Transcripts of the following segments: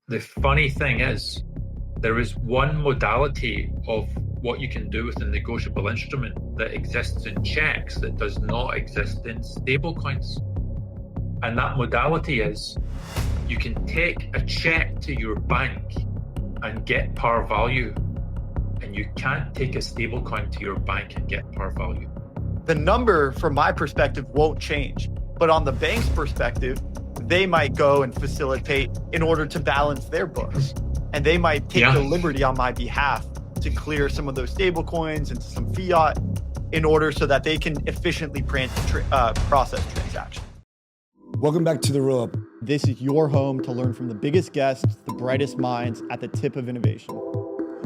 The funny thing is, there is one modality of what you can do with a negotiable instrument that exists in checks that does not exist in stablecoins. And that modality is you can take a check to your bank and get par value, and you can't take a stablecoin to your bank and get par value. The number from my perspective won't change, but on the bank's perspective, they might go and facilitate in order to balance their books. And they might take the liberty on my behalf to clear some of those stable coins and some fiat in order so that they can efficiently process transactions. Welcome back to The Roll Up. This is your home to learn from the biggest guests, the brightest minds at the tip of innovation.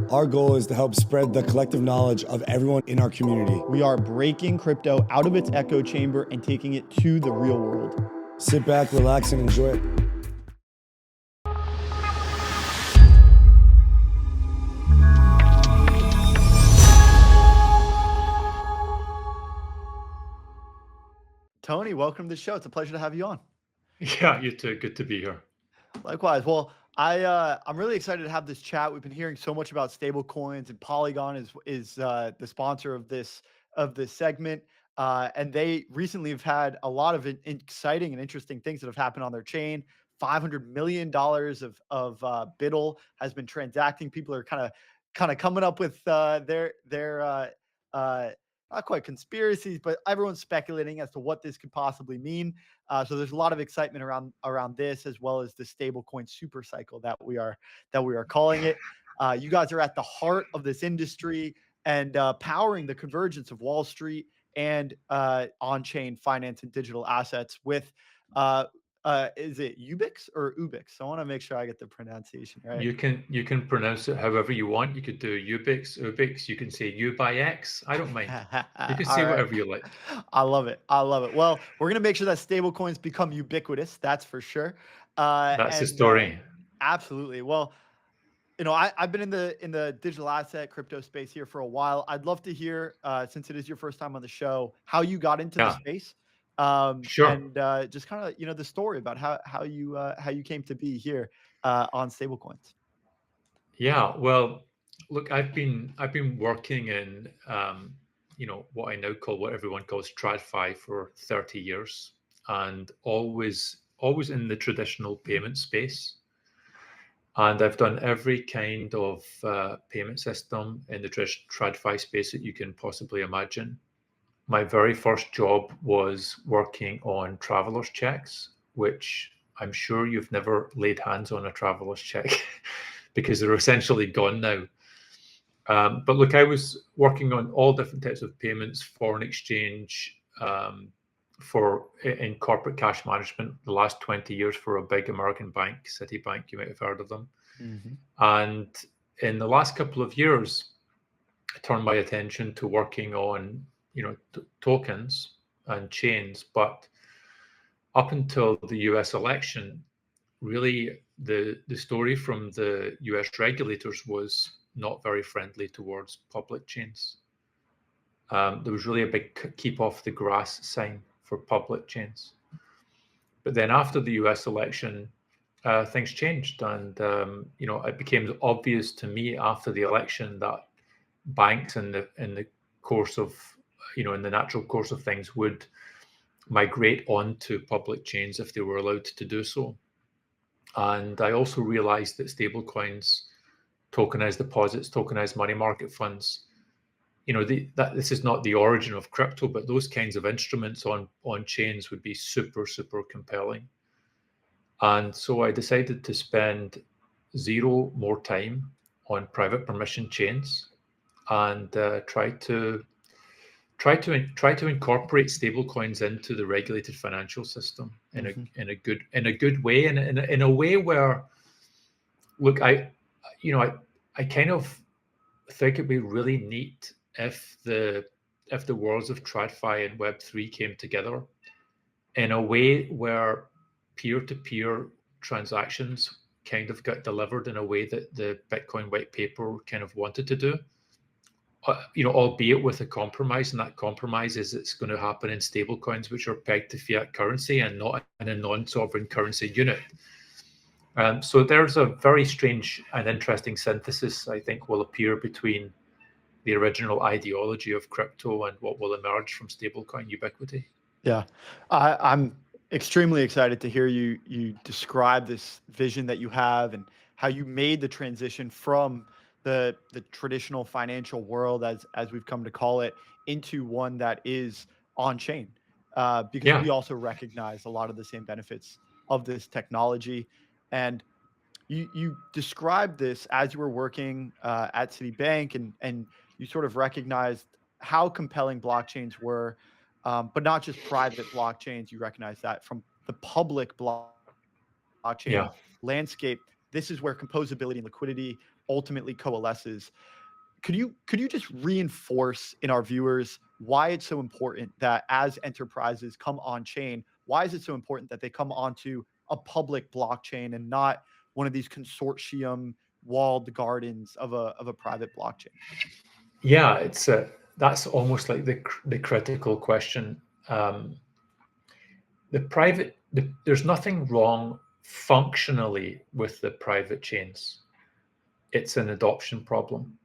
Our goal is to help spread the collective knowledge of everyone in our community. We are breaking crypto out of its echo chamber and taking it to the real world. Sit back, relax, and enjoy it. Tony, welcome to the show. It's a pleasure to have you on. Yeah, you too. Good to be here. Likewise. Well, I'm really excited to have this chat. We've been hearing so much about stable coins, and Polygon is the sponsor of this segment. And they recently have had a lot of exciting and interesting things that have happened on their chain. $500 million of BUIDL has been transacting. People are kind of coming up with their not quite conspiracies, but everyone's speculating as to what this could possibly mean. So there's a lot of excitement around this, as well as the Stablecoin Supercycle that we are calling it. You guys are at the heart of this industry and powering the convergence of Wall Street and on-chain finance and digital assets with is it Ubyx or Ubyx? I want to make sure I get the pronunciation right. You can pronounce it however you want. You could do Ubyx. You can say U by X. I don't mind. You can say whatever you like. I love it. Well, we're gonna make sure that stablecoins become ubiquitous. That's for sure. That's the story. Absolutely. Well, I've been in the digital asset crypto space here for a while. I'd love to hear, since it is your first time on the show, how you got into the space. Sure. And just kind of the story about how you came to be here on stablecoins. Yeah, well, look, I've been working in what I now call, what everyone calls TradFi, for 30 years, and always in the traditional payment space. And I've done every kind of payment system in the TradFi space that you can possibly imagine. My very first job was working on traveler's checks, which I'm sure you've never laid hands on a traveler's check because they're essentially gone now. But look, I was working on all different types of payments, foreign exchange, in corporate cash management the last 20 years for a big American bank, Citibank. You might have heard of them. Mm-hmm. And in the last couple of years, I turned my attention to working on tokens and chains. But up until the US election, really the story from the US regulators was not very friendly towards public chains. There was really a big keep off the grass sign for public chains. But then after the US election, things changed, and it became obvious to me after the election that banks in the course of in the natural course of things would migrate onto public chains if they were allowed to do so. And I also realized that stablecoins, tokenized deposits, tokenized money market funds, this is not the origin of crypto, but those kinds of instruments on chains would be super, super compelling. And so I decided to spend zero more time on private permission chains and try to incorporate stablecoins into the regulated financial system in a good way, and in a way where, look, I kind of think it'd be really neat if the worlds of TradFi and Web3 came together in a way where peer-to-peer transactions kind of got delivered in a way that the Bitcoin white paper kind of wanted to do. Albeit with a compromise, and that compromise is it's going to happen in stablecoins, which are pegged to fiat currency and not in a non-sovereign currency unit. So there's a very strange and interesting synthesis, I think, will appear between the original ideology of crypto and what will emerge from stablecoin ubiquity. Yeah, I'm extremely excited to hear you describe this vision that you have and how you made the transition from the traditional financial world, as we've come to call it, into one that is on chain. Because we also recognize a lot of the same benefits of this technology, and you described this as you were working at Citibank, and you sort of recognized how compelling blockchains were, but not just private blockchains. You recognize that from the public blockchain landscape, this is where composability and liquidity ultimately coalesces. Could you just reinforce in our viewers why it's so important that as enterprises come on chain, why is it so important that they come onto a public blockchain and not one of these consortium walled gardens of a private blockchain? Yeah, it's that's almost like the critical question. There's nothing wrong functionally with the private chains. It's an adoption problem.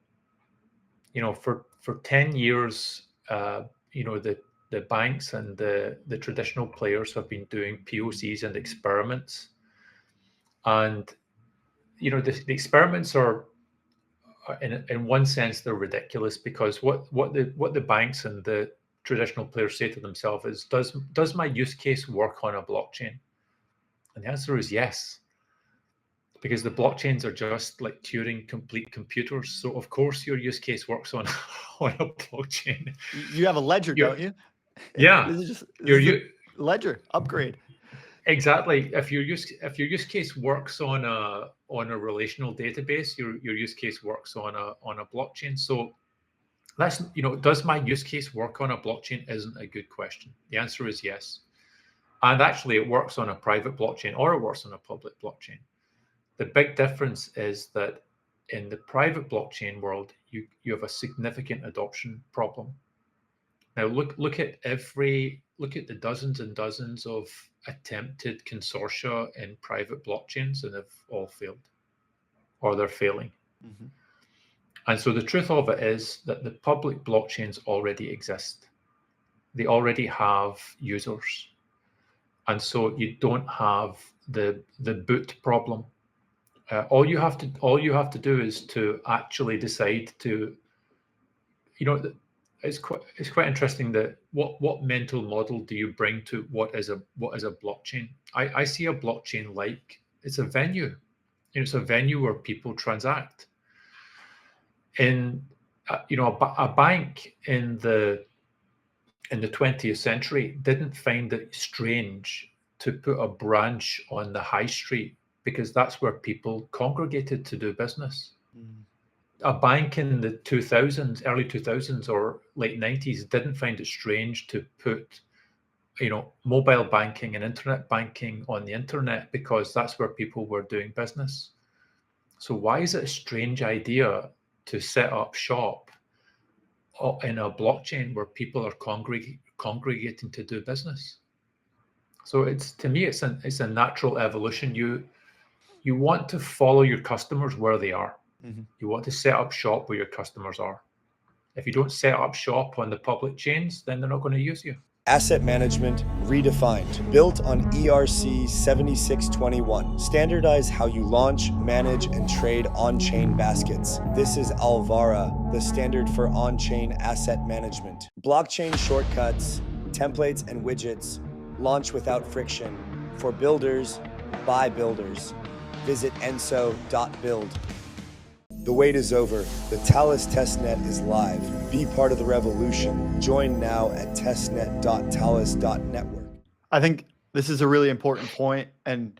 For 10 years, the banks and the traditional players have been doing POCs and experiments, and the experiments are, in one sense, they're ridiculous, because what the banks and the traditional players say to themselves is, does my use case work on a blockchain? And the answer is yes, because the blockchains are just like Turing complete computers. So of course your use case works on on a blockchain. You have a ledger, don't you? Yeah, this is a ledger upgrade. Exactly. If your use case works on a relational database, your use case works on a blockchain. So that's, does my use case work on a blockchain isn't a good question. The answer is yes. And actually it works on a private blockchain or it works on a public blockchain. The big difference is that in the private blockchain world, you have a significant adoption problem. Now look at the dozens and dozens of attempted consortia in private blockchains, and they've all failed, or they're failing. Mm-hmm. And so the truth of it is that the public blockchains already exist. They already have users. And so you don't have the boot problem. All you have to do is to actually decide to, it's quite interesting that what mental model do you bring to what is a blockchain? I see a blockchain like it's a venue. It's a venue where people transact. In a bank in the 20th century didn't find it strange to put a branch on the high street, because that's where people congregated to do business. A bank in the early 2000s or late 90s didn't find it strange to put, mobile banking and internet banking on the internet, because that's where people were doing business. So why is it a strange idea to set up shop in a blockchain where people are congregating to do business? So to me, it's a natural evolution. You want to follow your customers where they are. Mm-hmm. You want to set up shop where your customers are. If you don't set up shop on the public chains, then they're not going to use you. Asset management redefined, built on ERC 7621. Standardize how you launch, manage, and trade on-chain baskets. This is Alvara, the standard for on-chain asset management. Blockchain shortcuts, templates, and widgets. Launch without friction. For builders, by builders. Visit enso.build. The wait is over. The Talus testnet is live. Be part of the revolution. Join now at testnet.talus.network. I think this is a really important point, and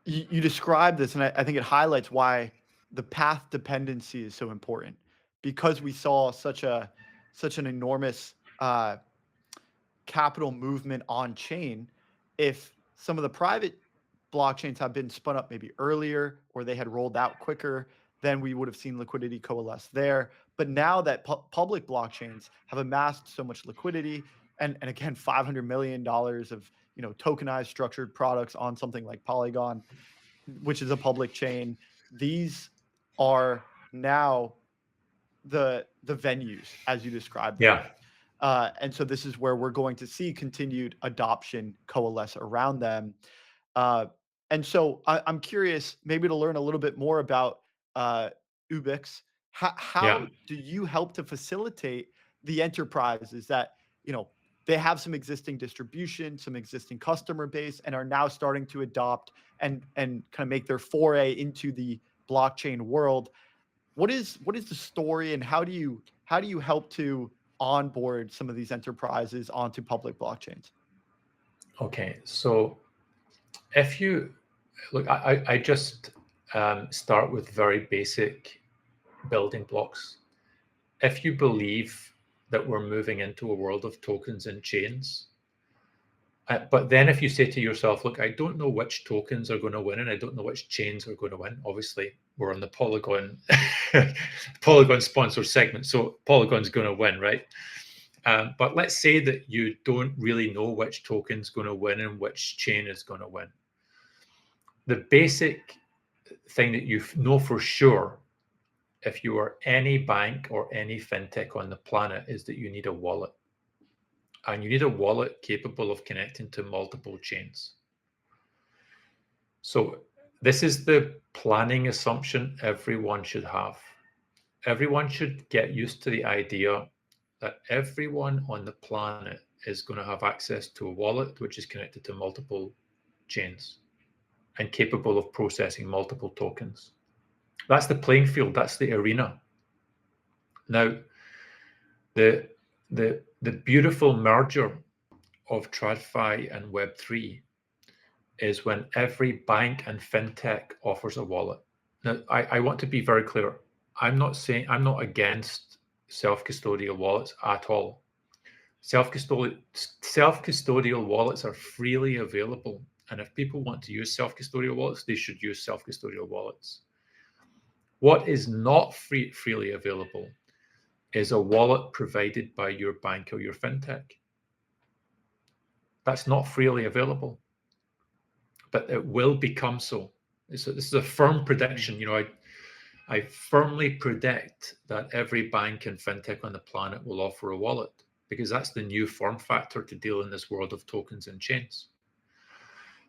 you described this, and I think it highlights why the path dependency is so important, because we saw such an enormous capital movement on chain. If some of the private blockchains have been spun up maybe earlier, or they had rolled out quicker, then we would have seen liquidity coalesce there. But now that public blockchains have amassed so much liquidity, and again, $500 million of tokenized structured products on something like Polygon, which is a public chain. These are now the venues as you described them. And so this is where we're going to see continued adoption coalesce around them. And so I'm curious, maybe to learn a little bit more about Ubyx. How do you help to facilitate the enterprises that, they have some existing distribution, some existing customer base, and are now starting to adopt and kind of make their foray into the blockchain world? What is the story, and how do you help to onboard some of these enterprises onto public blockchains? Okay, so if you look, I just start with very basic building blocks. If you believe that we're moving into a world of tokens and chains, but then if you say to yourself, look, I don't know which tokens are going to win and I don't know which chains are going to win. Obviously, we're on the Polygon Polygon sponsored segment, so Polygon's going to win, right? But let's say that you don't really know which token's going to win and which chain is going to win. The basic thing that you know for sure, if you are any bank or any fintech on the planet, is that you need a wallet. And you need a wallet capable of connecting to multiple chains. So this is the planning assumption everyone should have. Everyone should get used to the idea that everyone on the planet is going to have access to a wallet which is connected to multiple chains and capable of processing multiple tokens. That's the playing field. That's the arena. Now, the beautiful merger of TradFi and Web3 is when every bank and fintech offers a wallet. Now, I want to be very clear. I'm not against self-custodial wallets at all. Self-custodial wallets are freely available. And if people want to use self-custodial wallets, they should use self-custodial wallets. What is not freely available is a wallet provided by your bank or your fintech. That's not freely available, but it will become so. This is a firm prediction. I firmly predict that every bank and fintech on the planet will offer a wallet, because that's the new form factor to deal in this world of tokens and chains.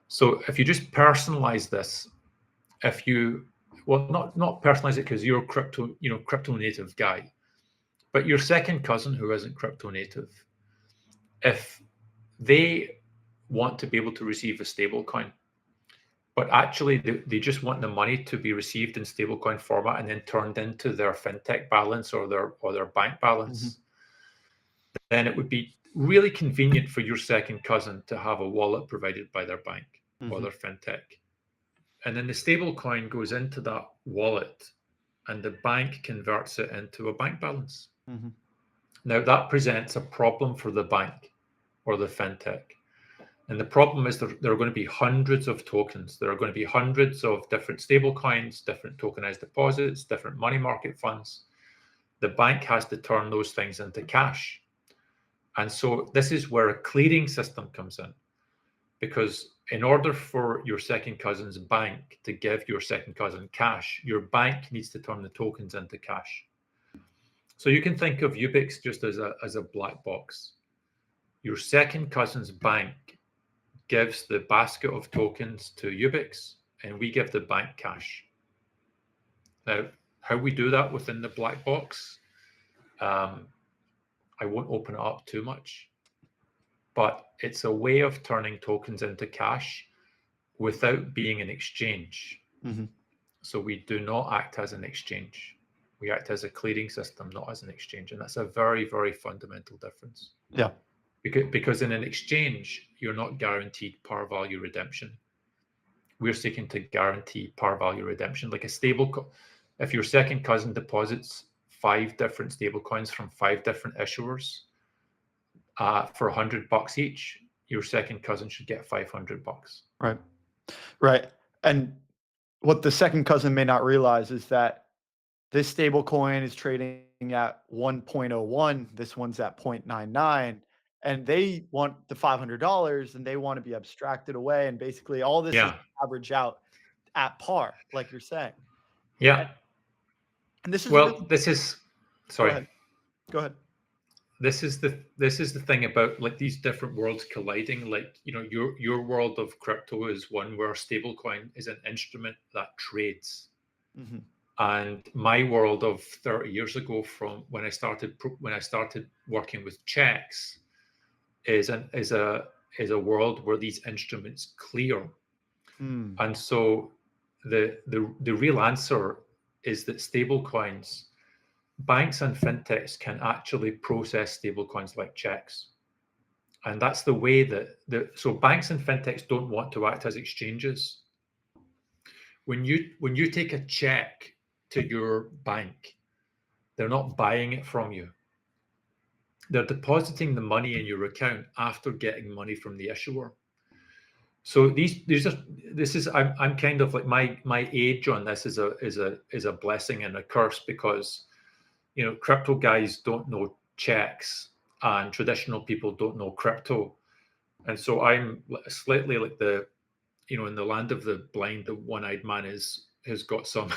So if you just personalize this, not personalize it because you're a crypto native guy, but your second cousin who isn't crypto native, if they want to be able to receive a stablecoin, but actually they just want the money to be received in stablecoin format and then turned into their fintech balance or their bank balance, then it would be really convenient for your second cousin to have a wallet provided by their bank or their fintech. And then the stablecoin goes into that wallet and the bank converts it into a bank balance. Now that presents a problem for the bank or the fintech. And the problem is there are going to be hundreds of tokens. There are going to be hundreds of different stablecoins, different tokenized deposits, different money market funds. The bank has to turn those things into cash. And so this is where a clearing system comes in. Because in order for your second cousin's bank to give your second cousin cash, your bank needs to turn the tokens into cash. So you can think of Ubyx just as a black box. Your second cousin's bank gives the basket of tokens to Ubyx, and we give the bank cash. Now, how we do that within the black box, I won't open it up too much, but it's a way of turning tokens into cash without being an exchange. So we do not act as an exchange. We act as a clearing system, not as an exchange. And that's a very, very fundamental difference. Yeah. Because in an exchange, you're not guaranteed par value redemption. We're seeking to guarantee par value redemption. Like a stable, if your second cousin deposits 5 different stable coins from 5 different issuers for $100 each, your second cousin should get $500. Right. And what the second cousin may not realize is that this stable coin is trading at 1.01. This one's at 0.99. And they want the $500 and they want to be abstracted away. And basically all this is average out at par, like you're saying. Yeah. And this is Well, really, this is go sorry. ahead. Go ahead. This is the thing about like these different worlds colliding. Like, you know, your world of crypto is one where stablecoin is an instrument that trades. Mm-hmm. And my world of 30 years ago, from when I started working with checks, is a world where these instruments clear. And so the real answer is that stablecoins, banks and fintechs can actually process stablecoins like checks. And that's the way that so banks and fintechs don't want to act as exchanges. When you take a check to your bank, they're not buying it from you. They're depositing the money in your account after getting money from the issuer. So I'm kind of like my age on this is a blessing and a curse, because, you know, crypto guys don't know checks and traditional people don't know crypto. And so I'm slightly like in the land of the blind, the one-eyed man has got some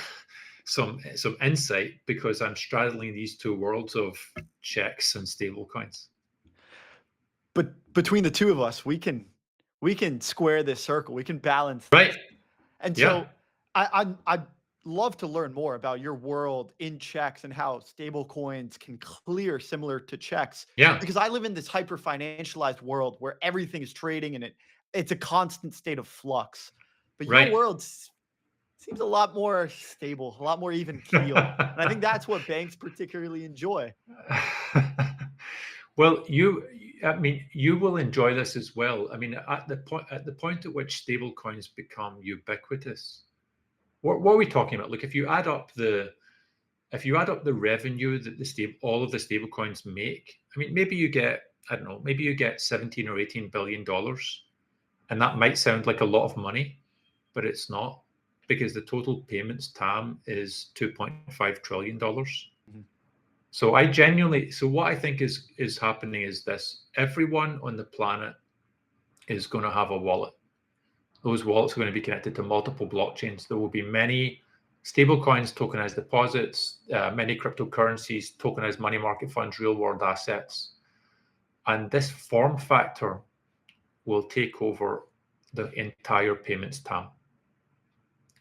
insight, because I'm straddling these two worlds of checks and stablecoins. But between the two of us, we can square this circle. We can balance this. Right. And Yeah. so I'd love to learn more about your world in checks and how stable coins can clear similar to checks. Yeah. Because I live in this hyper financialized world where everything is trading and it's a constant state of flux. But your Right. world seems a lot more stable, a lot more even keel. And I think that's what banks particularly enjoy. Well, you will enjoy this as well. I mean, at the point at which stable coins become ubiquitous, what are we talking about? Look, if you add up the revenue that all of the stable coins make, I mean, maybe you get, I don't know, maybe you get 17 or $18 billion, and that might sound like a lot of money, but it's not, because the total payments TAM is $2.5 trillion. So what I think is happening is this: everyone on the planet is going to have a wallet. Those wallets are going to be connected to multiple blockchains. There will be many stablecoins, tokenized deposits, many cryptocurrencies, tokenized money market funds, real world assets. And this form factor will take over the entire payments TAM.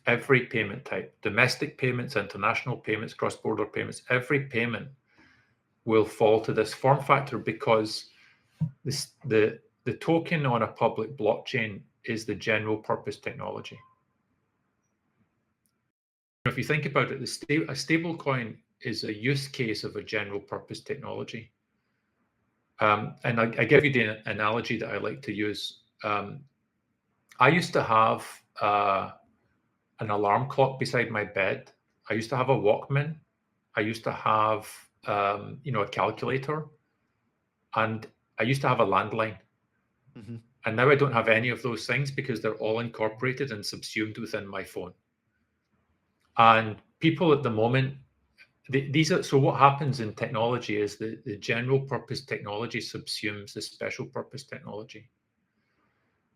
Every payment type, domestic payments, international payments, cross-border payments, every payment will fall to this form factor, because the token on a public blockchain is the general purpose technology. If you think about it, a stable coin is a use case of a general purpose technology. And I give you the analogy that I like to use. I used to have an alarm clock beside my bed. I used to have a Walkman. I used to have a calculator, and I used to have a landline. Mm-hmm. And now I don't have any of those things, because they're all incorporated and subsumed within my phone. And people at the moment, so what happens in technology is the general purpose technology subsumes the special purpose technology.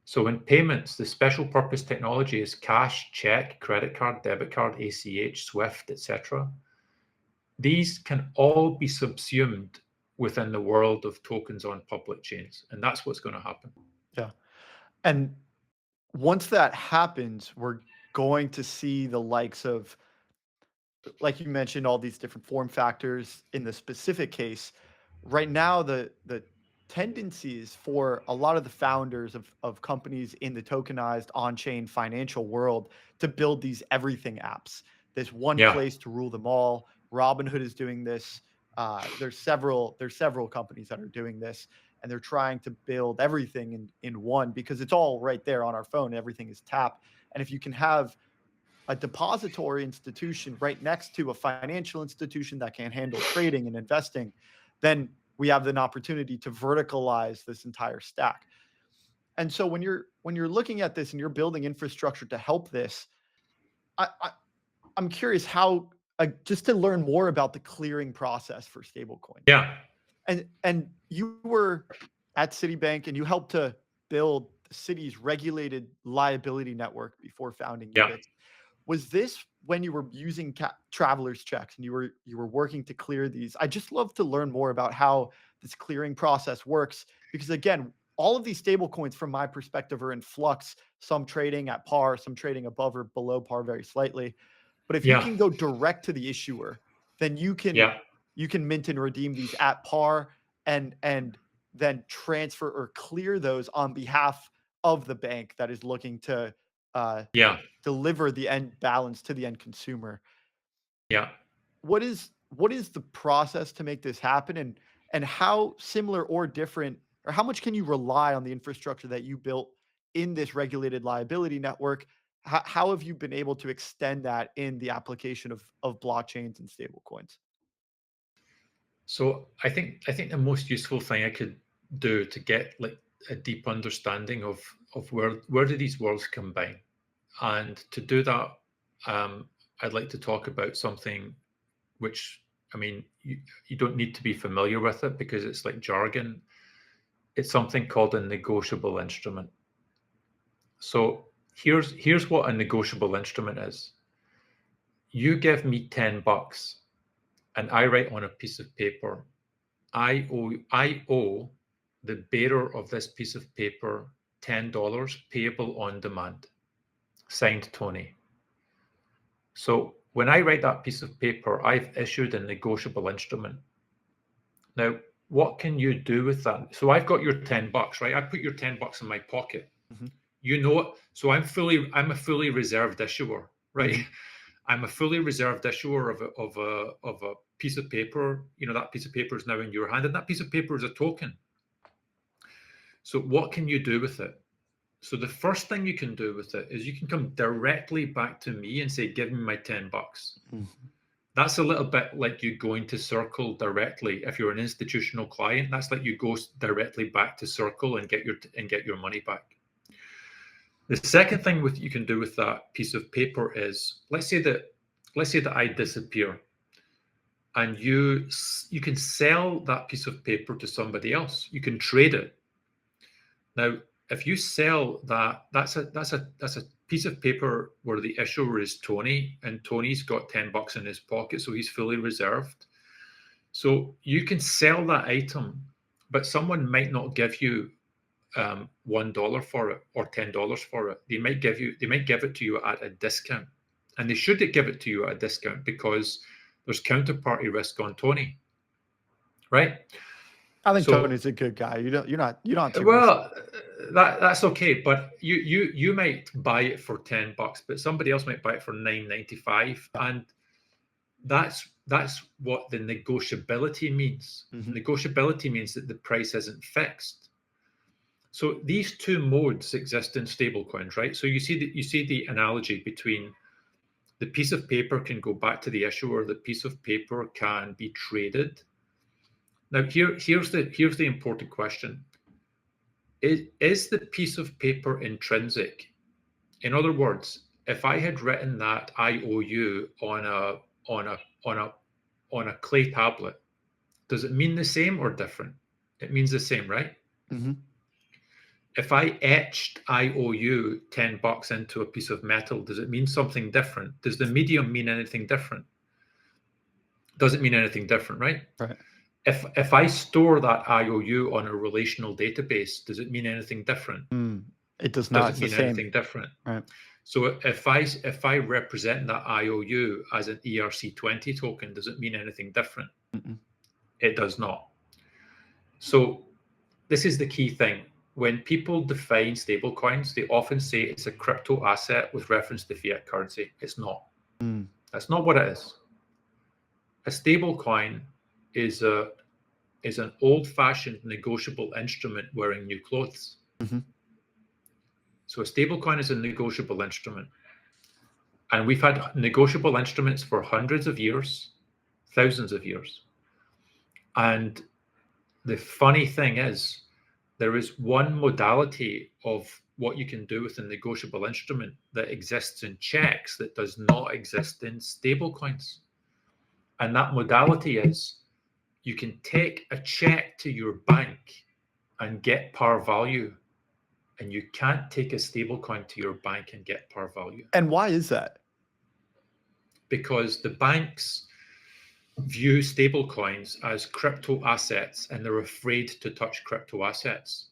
So in payments, the special purpose technology is cash, check, credit card, debit card, ACH, SWIFT, etc. These can all be subsumed within the world of tokens on public chains. And that's what's going to happen. Yeah. And once that happens, we're going to see the likes of, like you mentioned, all these different form factors in the specific case. Right now, the tendencies for a lot of the founders of companies in the tokenized on-chain financial world to build these everything apps. There's one place to rule them all. Robinhood is doing this. There's several companies that are doing this, and they're trying to build everything in one, because it's all right there on our phone. Everything is tapped. And if you can have a depository institution right next to a financial institution that can handle trading and investing, then we have an opportunity to verticalize this entire stack. And so when you're looking at this and you're building infrastructure to help this, I'm curious how, just to learn more about the clearing process for stablecoin. Yeah. And you were at Citibank and you helped to build the city's regulated liability network before founding Ubyx. Was this when you were using traveler's checks and you were working to clear these? I just love to learn more about how this clearing process works, because again, all of these stable coins from my perspective are in flux, some trading at par, some trading above or below par very slightly. But if you Yeah. can go direct to the issuer, then you can mint and redeem these at par and then transfer or clear those on behalf of the bank that is looking to deliver the end balance to the end consumer. Yeah. What is the process to make this happen, and how similar or different, or how much can you rely on the infrastructure that you built in this regulated liability network? How have you been able to extend that in the application of blockchains and stablecoins? So I think the most useful thing I could do to get like a deep understanding of where do these worlds combine, and to do that, I'd like to talk about something which, I mean, you don't need to be familiar with it because it's like jargon. It's something called a negotiable instrument. So here's what a negotiable instrument is. You give me $10 and I write on a piece of paper, I owe the bearer of this piece of paper $10 payable on demand, signed Tony. So when I write that piece of paper, I've issued a negotiable instrument. Now, what can you do with that? So I've got your $10, right? I put your $10 in my pocket. Mm-hmm. You know it. So I'm a fully reserved issuer, right? Mm-hmm. I'm a fully reserved issuer of a piece of paper. You know, that piece of paper is now in your hand, and that piece of paper is a token. So what can you do with it? So the first thing you can do with it is you can come directly back to me and say, give me my $10. Mm-hmm. That's a little bit like you going to Circle directly. If you're an institutional client, that's like you go directly back to Circle and get your money back. The second thing you can do with that piece of paper is, let's say that I disappear, and you can sell that piece of paper to somebody else. You can trade it. Now, if you sell that, that's a piece of paper where the issuer is Tony, and Tony's got $10 in his pocket, so he's fully reserved. So you can sell that item, but someone might not give you $1 for it or $10 for it. They might give it to you at a discount, and they should give it to you at a discount because there's counterparty risk on Tony, right? I think Tony's a good guy. You're not too well. That's okay, but you might buy it for $10, but somebody else might buy it for $9.95, and that's what the negotiability means. Mm-hmm. Negotiability means that the price isn't fixed. So these two modes exist in stablecoins, right? So you see the analogy between the piece of paper can go back to the issuer, the piece of paper can be traded. Now here's the important question. Is the piece of paper intrinsic? In other words, if I had written that I owe you on a clay tablet, does it mean the same or different? It means the same, right? Mm-hmm. If I etched I owe you $10 into a piece of metal, does it mean something different? Does the medium mean anything different? Doesn't mean anything different, right? Right. If I store that I owe you on a relational database, does it mean anything different? It does not. Doesn't mean anything different. Right. So if I represent that I owe you as an ERC20 token, does it mean anything different? Mm-mm. It does not. So this is the key thing. When people define stablecoins, they often say it's a crypto asset with reference to fiat currency. It's not. That's not what it is. A stablecoin is an old-fashioned negotiable instrument wearing new clothes. Mm-hmm. So a stablecoin is a negotiable instrument. And we've had negotiable instruments for hundreds of years, thousands of years. And the funny thing is, there is one modality of what you can do with a negotiable instrument that exists in checks that does not exist in stablecoins. And that modality is you can take a check to your bank and get par value, and you can't take a stablecoin to your bank and get par value. And why is that? because the banks view stablecoins as crypto assets, and they're afraid to touch crypto assets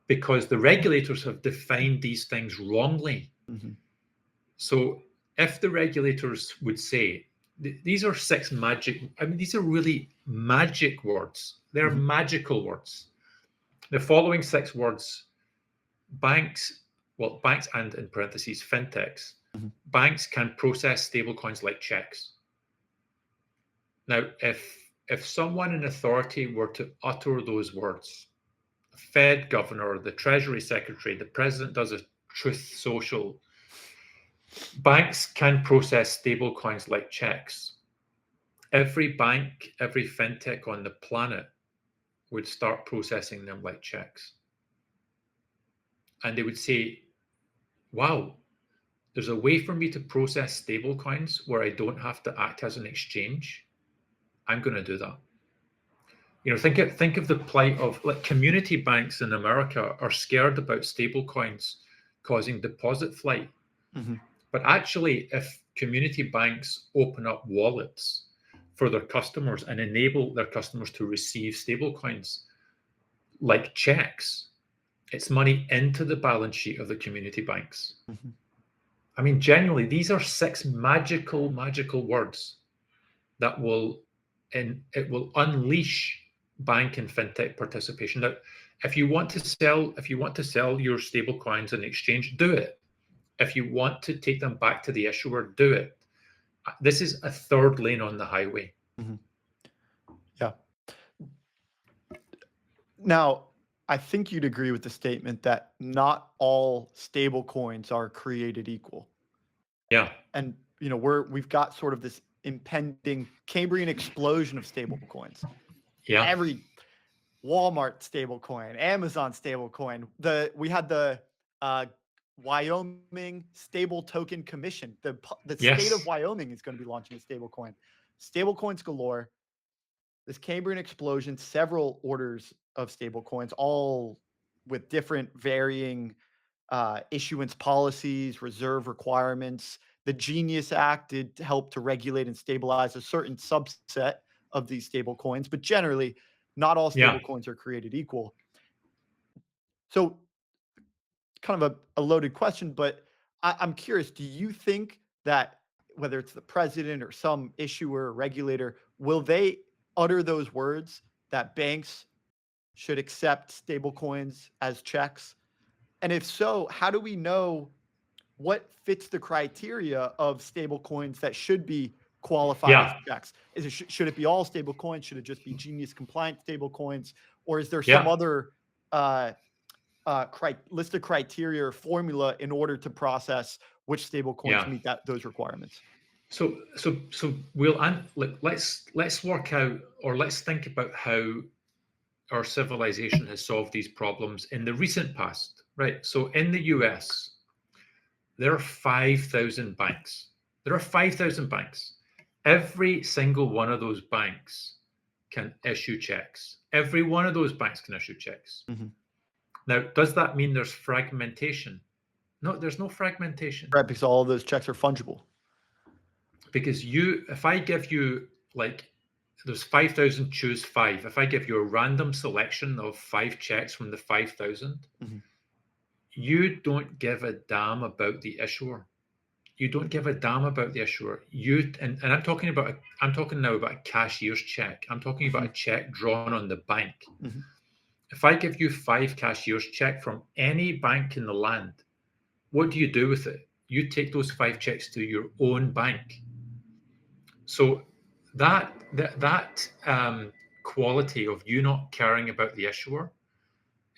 because the regulators have defined these things wrongly. So if the regulators would say, these are six magic, I mean, these are really magic words. They're magical words. The following six words, banks and in parentheses, fintechs, banks can process stablecoins like checks. Now, if someone in authority were to utter those words, the Fed governor, the Treasury Secretary, the president does a truth social, banks can process stablecoins like checks. Every bank, every fintech on the planet would start processing them like checks. And they would say, wow, there's a way for me to process stablecoins where I don't have to act as an exchange. I'm going to do that. You know, think of the plight of, like, community banks in America are scared about stablecoins causing deposit flight. But actually, if community banks open up wallets for their customers and enable their customers to receive stablecoins like checks, it's money into the balance sheet of the community banks. I mean, genuinely, these are six magical words that will unleash bank and fintech participation. Now, if you want to sell your stable coins in exchange, do it. If you want to take them back to the issuer, do it. This is a third lane on the highway. Yeah. Now, I think you'd agree with the statement that not all stable coins are created equal. Yeah. And, you know, we've got sort of this impending Cambrian explosion of stable coins. Yeah. Every Walmart stable coin, Amazon stable coin. We had the Wyoming Stable Token Commission. The state of Wyoming is going to be launching a stable coin. Stable coins galore. This Cambrian explosion, several orders of stable coins, all with different varying issuance policies, reserve requirements. The Genius Act did help to regulate and stabilize a certain subset of these stable coins, but generally, not all stable coins are created equal. So, kind of a loaded question, but I'm curious, do you think that whether it's the president or some issuer or regulator, will they utter those words that banks should accept stable coins as checks? And if so, how do we know what fits the criteria of stable coins that should be qualified as checks? Should it be all stable coins? Should it just be Genius compliant stable coins? Or is there some other list of criteria or formula in order to process which stable coins meet those requirements? So let's work out, or let's think about how our civilization has solved these problems in the recent past, right? So in the US, there are 5,000 banks. There are 5,000 banks. Every single one of those banks can issue checks. Every one of those banks can issue checks. Now, does that mean there's fragmentation? No, there's no fragmentation. Right, because all of those checks are fungible. Because if I give you, like, there's 5,000, choose 5. If I give you a random selection of 5 checks from the 5,000, you don't give a damn about the issuer. You don't give a damn about the issuer. And I'm talking now about a cashier's check. I'm talking about a check drawn on the bank. If I give you 5 cashier's check from any bank in the land, what do you do with it? You take those 5 checks to your own bank. So that quality of you not caring about the issuer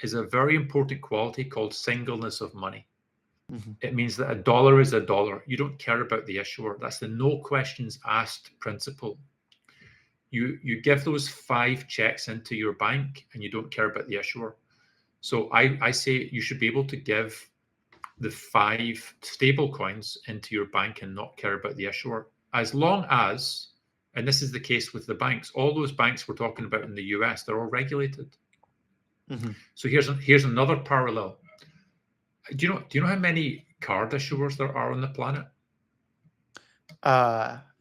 is a very important quality called singleness of money. It means that a dollar is a dollar. You don't care about the issuer. That's the no questions asked principle. You give those 5 checks into your bank and you don't care about the issuer. So I say you should be able to give the 5 stable coins into your bank and not care about the issuer, as long as, and this is the case with the banks, all those banks we're talking about in the US, they're all regulated. So here's another parallel. Do you know how many card issuers there are on the planet?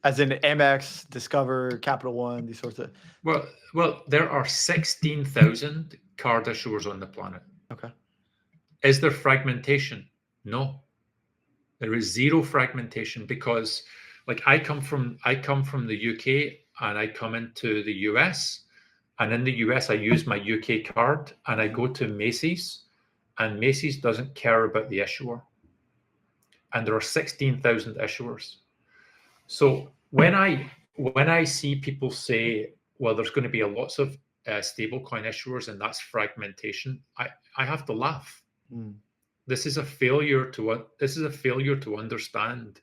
As in Amex, Discover, Capital One, these sorts of. Well, there are 16,000 card issuers on the planet. Okay. Is there fragmentation? No. There is zero fragmentation because, like, I come from the UK and I come into the US, and in the US I use my UK card and I go to Macy's, and Macy's doesn't care about the issuer. And there are 16,000 issuers. So when I see people say, well, there's going to be lots of stablecoin issuers and that's fragmentation, I have to laugh. This is a failure to understand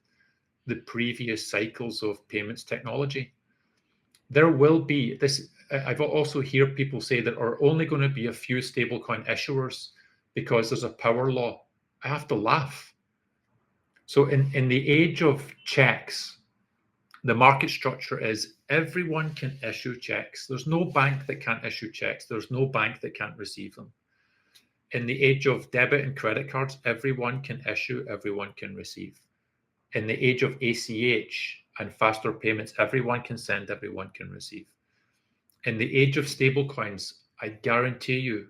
the previous cycles of payments technology. There will be this. I've also hear people say that are only going to be a few stablecoin issuers because there's a power law. I have to laugh. So in the age of checks, the market structure is everyone can issue checks. There's no bank that can't issue checks. There's no bank that can't receive them. In the age of debit and credit cards, everyone can issue, everyone can receive. In the age of ACH and faster payments, everyone can send, everyone can receive. In the age of stablecoins, I guarantee you,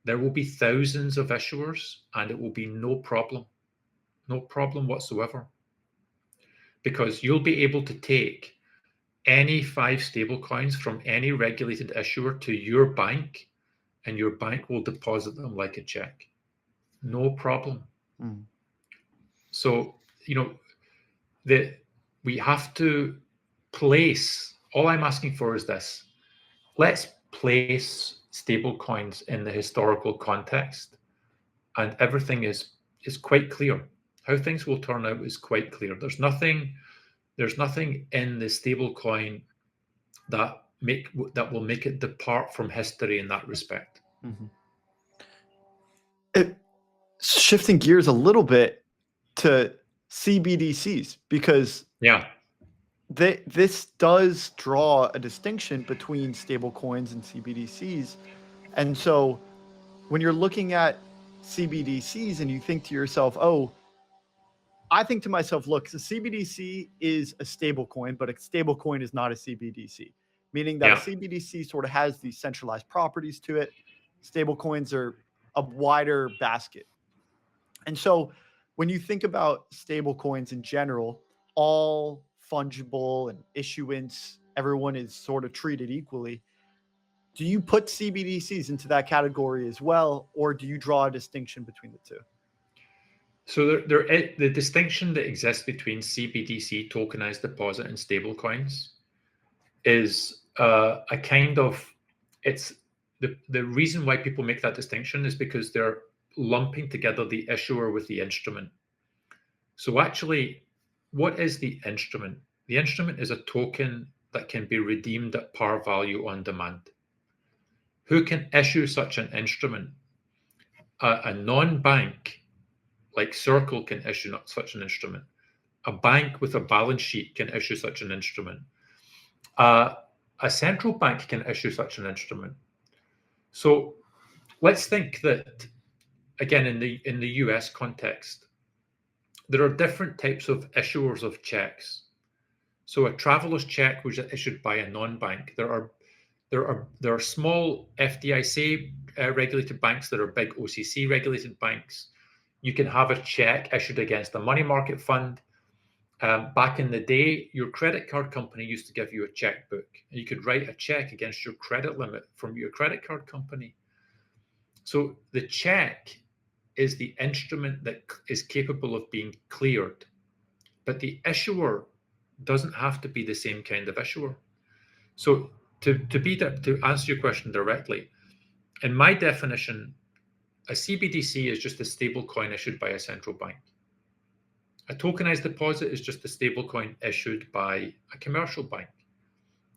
there will be thousands of issuers and it will be no problem whatsoever. Because you'll be able to take any 5 stablecoins from any regulated issuer to your bank, and your bank will deposit them like a check. No problem. So, we have to place, all I'm asking for is this. Let's place stablecoins in the historical context, and everything is quite clear. How things will turn out is quite clear. There's nothing in the stablecoin that will make it depart from history in that respect. Shifting gears a little bit to CBDCs, because this does draw a distinction between stablecoins and CBDCs. And so when you're looking at CBDCs and you think to yourself, I think to myself, look, the CBDC is a stablecoin, but a stablecoin is not a CBDC, meaning that a CBDC sort of has these centralized properties to it. Stablecoins are a wider basket. And so when you think about stablecoins in general, all fungible and issuance, everyone is sort of treated equally. Do you put CBDCs into that category as well, or do you draw a distinction between the two? So the distinction that exists between CBDC, tokenized deposit, and stablecoins is a kind of, it's the reason why people make that distinction is because they're lumping together the issuer with the instrument. So actually, what is the instrument? The instrument is a token that can be redeemed at par value on demand. Who can issue such an instrument? A non-bank like Circle can issue such an instrument. A bank with a balance sheet can issue such an instrument. A central bank can issue such an instrument. So let's think that, again, in the US context, there are different types of issuers of checks. So a traveler's check, which is issued by a non-bank, there are small FDIC regulated banks, there are big OCC regulated banks. You can have a check issued against a money market fund. Back in the day, your credit card company used to give you a checkbook, and you could write a check against your credit limit from your credit card company. So the check is the instrument that is capable of being cleared, but the issuer doesn't have to be the same kind of issuer. So to answer your question directly, in my definition, a CBDC is just a stable coin issued by a central bank. A tokenized deposit is just a stable coin issued by a commercial bank.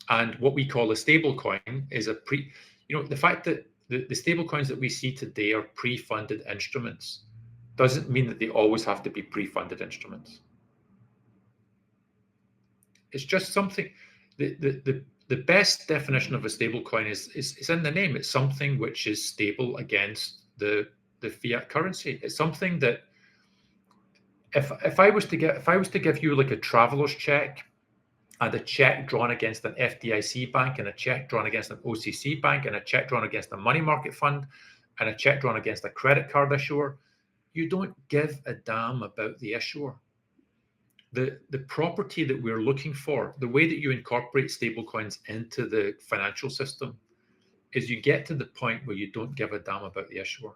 And what we call a stable coin is the fact that the stable coins that we see today are pre-funded instruments doesn't mean that they always have to be pre-funded instruments. It's just something, the best definition of a stable coin is in the name. It's something which is stable against the fiat currency. It's something that if I was to give you like a traveler's check, and a check drawn against an FDIC bank, and a check drawn against an OCC bank, and a check drawn against a money market fund, and a check drawn against a credit card issuer, you don't give a damn about the issuer. The property that we're looking for, the way that you incorporate stablecoins into the financial system, is you get to the point where you don't give a damn about the issuer.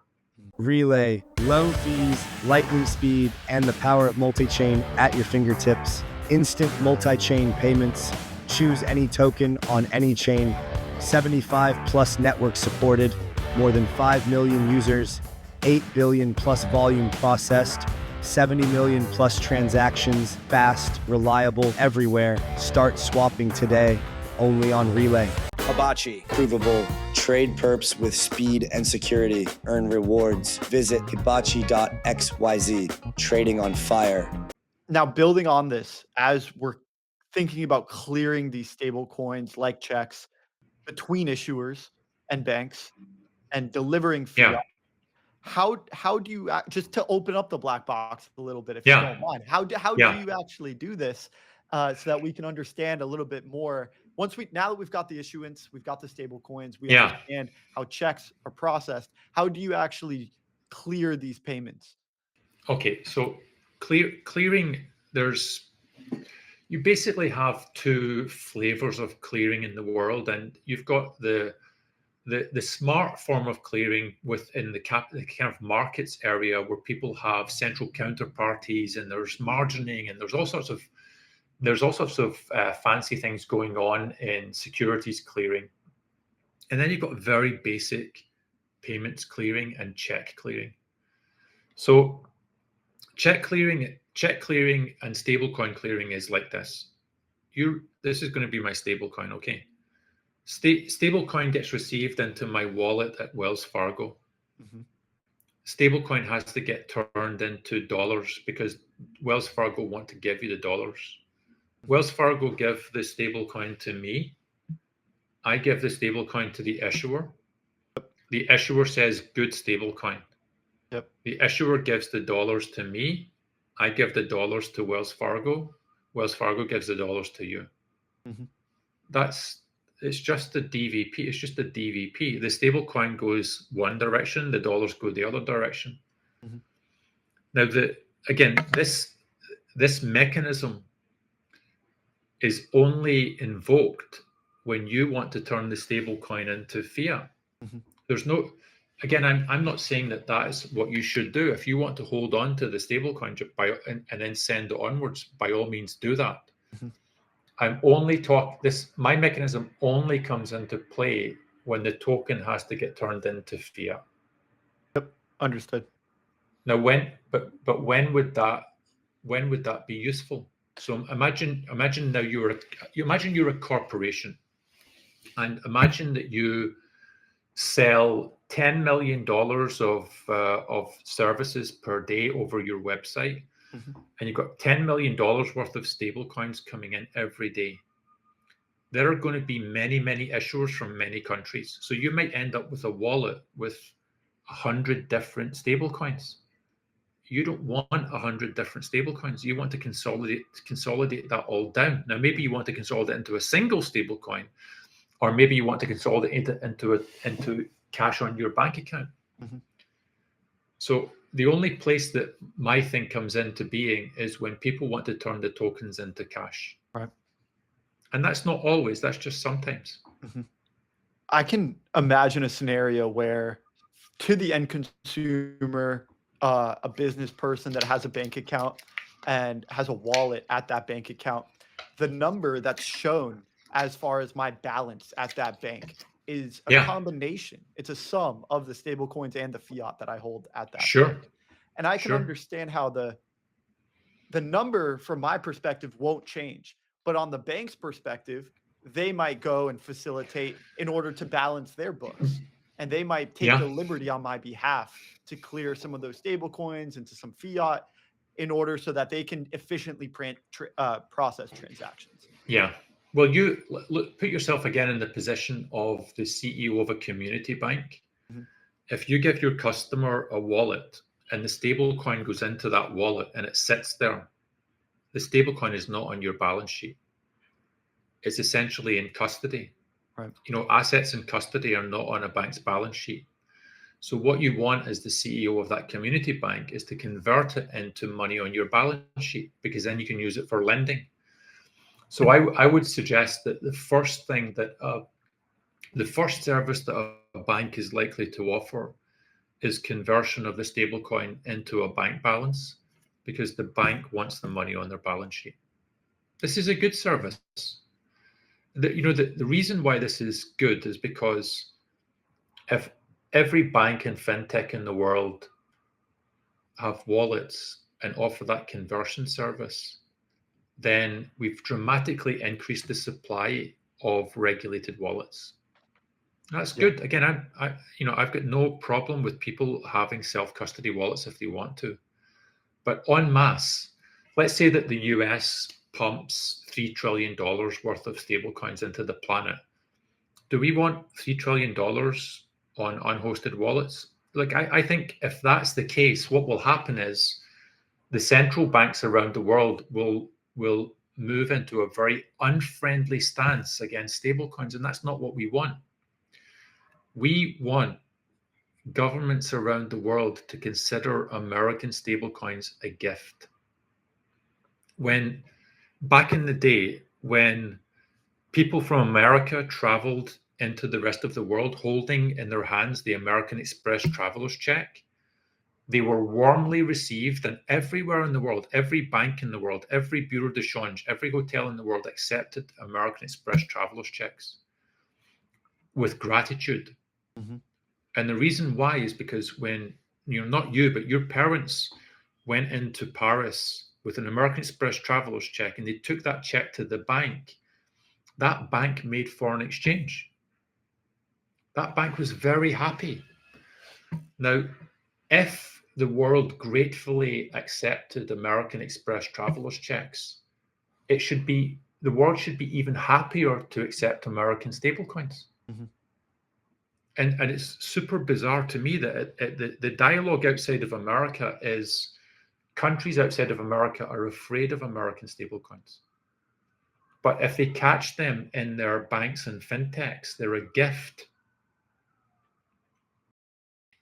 Relay, low fees, lightning speed, and the power of multi-chain at your fingertips. Instant multi-chain payments. Choose any token on any chain. 75 plus networks supported. More than 5 million users. 8 billion plus volume processed. 70 million plus transactions. Fast, reliable, everywhere. Start swapping today. Only on Relay. Hibachi, provable. Trade perps with speed and security. Earn rewards. Visit hibachi.xyz. Trading on fire. Now, building on this, as we're thinking about clearing these stable coins like checks between issuers and banks and delivering fiat, how do you, just to open up the black box a little bit, if you don't mind, how do you actually do this so that we can understand a little bit more? Now that we've got the issuance, we've got the stable coins, we understand how checks are processed. How do you actually clear these payments? Okay, so clearing, you basically have two flavors of clearing in the world, and you've got the smart form of clearing within the kind of markets area, where people have central counterparties, and there's margining, and there's all sorts of fancy things going on in securities clearing. And then you've got very basic payments clearing and check clearing. So check clearing and stablecoin clearing is like this. This is going to be my stablecoin, okay? Stablecoin gets received into my wallet at Wells Fargo. Mm-hmm. Stablecoin has to get turned into dollars because Wells Fargo want to give you the dollars. Wells Fargo give the stablecoin to me. I give the stablecoin to the issuer. The issuer says, good stablecoin. Yep. The issuer gives the dollars to me. I give the dollars to Wells Fargo. Wells Fargo gives the dollars to you. Mm-hmm. It's just a DVP. It's just a DVP. The stablecoin goes one direction. The dollars go the other direction. Mm-hmm. Now, this mechanism is only invoked when you want to turn the stablecoin into fiat. Mm-hmm. There's no, again, I'm not saying that is what you should do. If you want to hold on to the stablecoin and then send it onwards, by all means do that. Mm-hmm. My mechanism only comes into play when the token has to get turned into fiat. Yep, understood. Now, when would that be useful? So imagine now you're a corporation, and imagine that you sell $10 million of services per day over your website, mm-hmm. and you've got $10 million worth of stable coins coming in every day. There are going to be many, many issuers from many countries. So you might end up with a wallet with 100 different stable coins. You don't want 100 different stable coins. You want to consolidate that all down. Now, maybe you want to consolidate into a single stable coin, or maybe you want to consolidate it into cash on your bank account. Mm-hmm. So the only place that my thing comes into being is when people want to turn the tokens into cash. Right. And that's not always, that's just sometimes. Mm-hmm. I can imagine a scenario where, to the end consumer, a business person that has a bank account and has a wallet at that bank account, the number that's shown as far as my balance at that bank is a combination. It's a sum of the stable coins and the fiat that I hold at that bank. And I can understand how the number from my perspective won't change, but on the bank's perspective, they might go and facilitate in order to balance their books. And they might take the liberty on my behalf to clear some of those stable coins into some fiat in order so that they can efficiently process transactions. Yeah. Well, you put yourself again in the position of the CEO of a community bank. Mm-hmm. If you give your customer a wallet and the stable coin goes into that wallet and it sits there, the stable coin is not on your balance sheet. is essentially in custody. Right. You know, assets in custody are not on a bank's balance sheet. So what you want as the CEO of that community bank is to convert it into money on your balance sheet, because then you can use it for lending. So I would suggest that the first thing that the first service that a bank is likely to offer is conversion of the stablecoin into a bank balance, because the bank wants the money on their balance sheet. This is a good service. The reason why this is good is because if every bank and fintech in the world have wallets and offer that conversion service, then we've dramatically increased the supply of regulated wallets. That's good. Again, I've got no problem with people having self-custody wallets if they want to, but en masse, let's say that the US pumps $3 trillion worth of stablecoins into the planet. Do we want $3 trillion on unhosted wallets? Like, I think if that's the case, what will happen is the central banks around the world will move into a very unfriendly stance against stablecoins, and that's not what we want. We want governments around the world to consider American stablecoins a gift. When back in the day, when people from America traveled into the rest of the world holding in their hands the American Express traveler's check, they were warmly received, and everywhere in the world, every bank in the world, every bureau de change, every hotel in the world accepted American Express traveler's checks with gratitude. Mm-hmm. And the reason why is because when, not you, but your parents went into Paris with an American Express traveler's check and they took that check to the bank, that bank made foreign exchange. That bank was very happy. Now, if the world gratefully accepted American Express traveler's checks, the world should be even happier to accept American stablecoins. Mm-hmm. And it's super bizarre to me that the dialogue outside of America is countries outside of America are afraid of American stablecoins. But if they catch them in their banks and fintechs, they're a gift.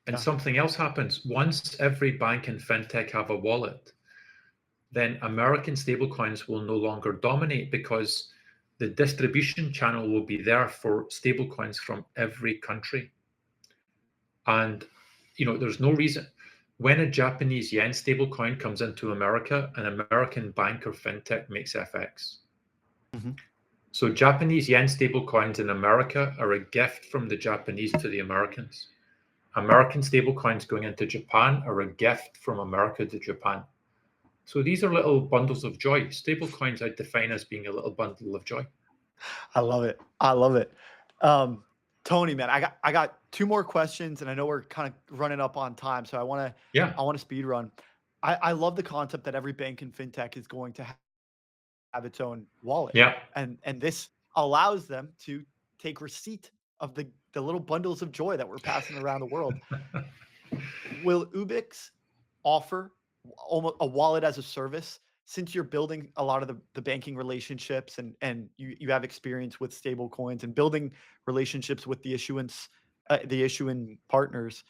And something else happens. Once every bank and fintech have a wallet, then American stablecoins will no longer dominate, because the distribution channel will be there for stablecoins from every country. And, there's no reason. When a Japanese yen stablecoin comes into America, an American bank or fintech makes FX. Mm-hmm. So Japanese yen stablecoins in America are a gift from the Japanese to the Americans. American stablecoins going into Japan are a gift from America to Japan. So these are little bundles of joy. Stablecoins I define as being a little bundle of joy. I love it. I love it. Tony, man, I got two more questions, and I know we're kind of running up on time, so I want to speed run. I love the concept that every bank and fintech is going to have its own wallet. Yeah. And this allows them to take receipt of the little bundles of joy that we're passing around the world. Will Ubyx offer almost a wallet as a service, since you're building a lot of the banking relationships and you have experience with stable coins and building relationships with the issuing partners?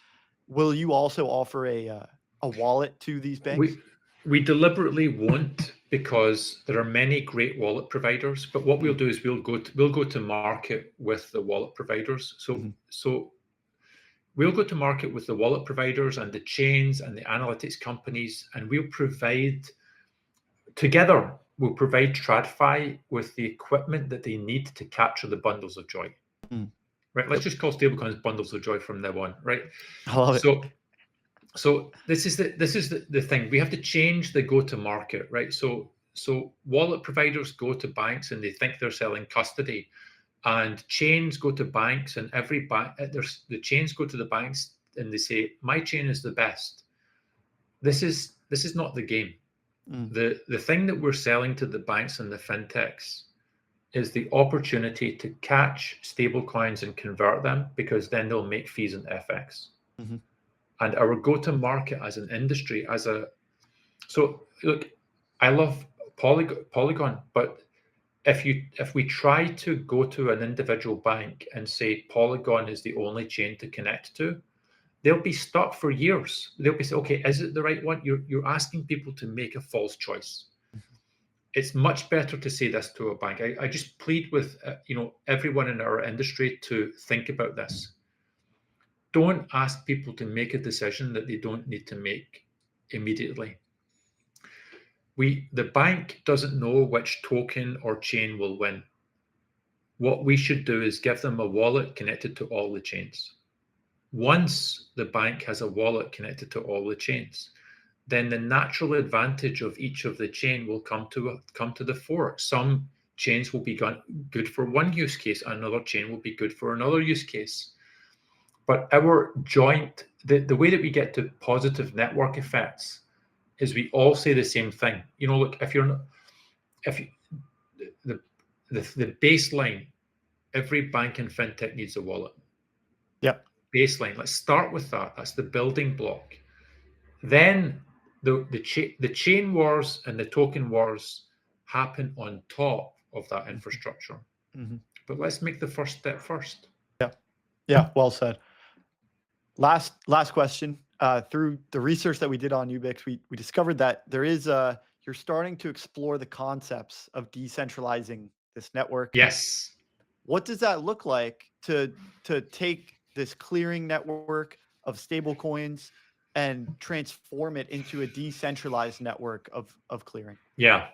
Will you also offer a wallet to these banks? We deliberately won't, because there are many great wallet providers. But what we'll do is we'll go to market with the wallet providers. So we'll go to market with the wallet providers and the chains and the analytics companies, and we'll provide TradFi with the equipment that they need to capture the bundles of joy. Right? Let's just call stablecoins bundles of joy from now on. Right? I love it. So this is the thing. We have to change the go-to-market, right? So wallet providers go to banks and they think they're selling custody, and chains go to banks, and every bank, the chains go to the banks and they say, my chain is the best. This is not the game. The thing that we're selling to the banks and the fintechs is the opportunity to catch stable coins and convert them, because then they'll make fees in FX. Mm-hmm. And our go-to-market as an industry, so look, I love Polygon, but if we try to go to an individual bank and say Polygon is the only chain to connect to, they'll be stuck for years. They'll be saying, okay, is it the right one? You're asking people to make a false choice. It's much better to say this to a bank. I just plead with everyone in our industry to think about this. Don't ask people to make a decision that they don't need to make immediately. The bank doesn't know which token or chain will win. What we should do is give them a wallet connected to all the chains. Once the bank has a wallet connected to all the chains, then the natural advantage of each of the chain will come to the fore. Some chains will be good for one use case, another chain will be good for another use case. But our joint, the way that we get to positive network effects is we all say the same thing. Look, the baseline, every bank and fintech needs a wallet. Yep. Baseline. Let's start with that. That's the building block. Then the chain wars and the token wars happen on top of that infrastructure. Mm-hmm. But let's make the first step first. Yeah. Well said. Last question. Through the research that we did on Ubyx, we discovered that there is you're starting to explore the concepts of decentralizing this network. Yes. What does that look like to take this clearing network of stablecoins and transform it into a decentralized network of clearing? Yeah.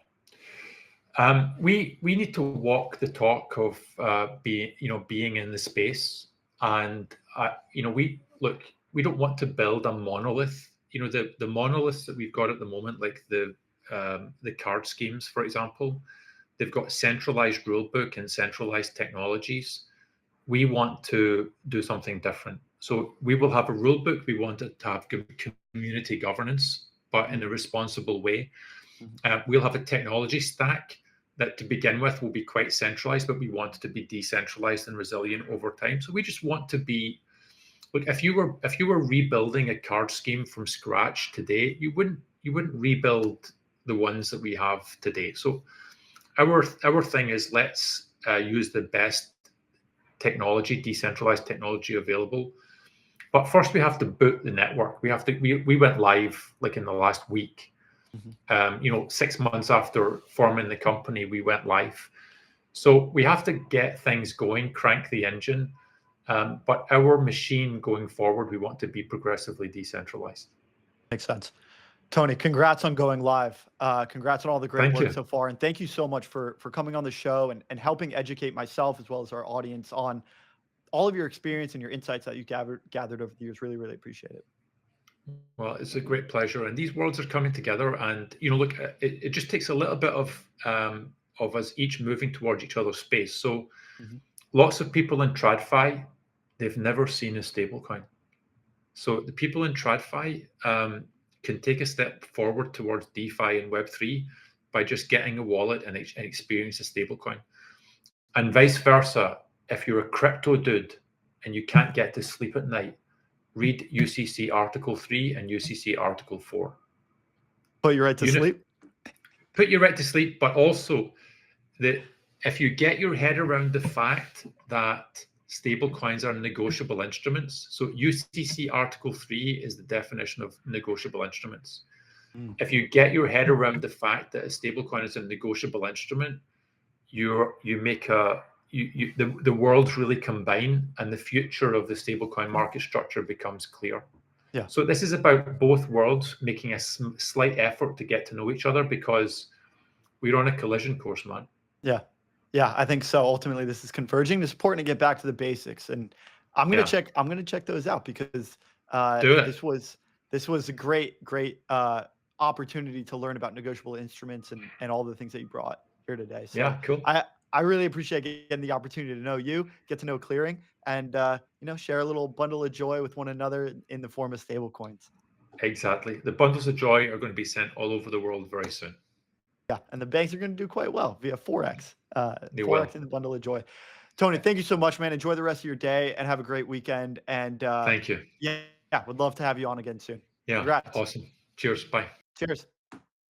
We need to walk the talk of being in the space, and we don't want to build a monolith. The monoliths that we've got at the moment, like the card schemes, for example, they've got centralized rulebook and centralized technologies. We want to do something different. So we will have a rulebook. We want it to have community governance, but in a responsible way. We'll have a technology stack that to begin with will be quite centralized, but we want it to be decentralized and resilient over time. So we just want to be, look, if you were rebuilding a card scheme from scratch today, you wouldn't rebuild the ones that we have today. So our thing is, let's use the best technology, decentralized technology available. But first we have to boot the network. We went live like in the last week. 6 months after forming the company, we went live. So we have to get things going, crank the engine. But our machine going forward, we want to be progressively decentralized. Makes sense. Tony, congrats on going live. Congrats on all the great work so far. And thank you so much for coming on the show and helping educate myself as well as our audience on all of your experience and your insights that you've gathered over the years. Really, really appreciate it. Well, it's a great pleasure. And these worlds are coming together. And, look, it just takes a little bit of us each moving towards each other's space. So lots of people in TradFi, they've never seen a stablecoin. So the people in TradFi can take a step forward towards DeFi and Web3 by just getting a wallet and experience a stablecoin. And vice versa, if you're a crypto dude and you can't get to sleep at night, read UCC Article 3 and UCC Article 4. Put you right to sleep? Put you right to sleep, but also if you get your head around the fact that stablecoins are negotiable instruments. So UCC Article 3 is the definition of negotiable instruments. If you get your head around the fact that a stablecoin is a negotiable instrument, the worlds really combine, and the future of the stablecoin market structure becomes clear. Yeah. So this is about both worlds making a slight effort to get to know each other, because we're on a collision course, man. Yeah, I think so. Ultimately, this is converging. It's important to get back to the basics, and I'm gonna check those out, because this was a great opportunity to learn about negotiable instruments and all the things that you brought here today. So yeah, cool. I really appreciate getting the opportunity to know you, get to know clearing, and share a little bundle of joy with one another in the form of stablecoins. Exactly. The bundles of joy are going to be sent all over the world very soon. Yeah, and the banks are going to do quite well via Forex. Forex in the bundle of joy. Tony, thank you so much, man. Enjoy the rest of your day and have a great weekend. And thank you. Yeah, would love to have you on again soon. Yeah, Congrats. awesome. Cheers. Bye. Cheers.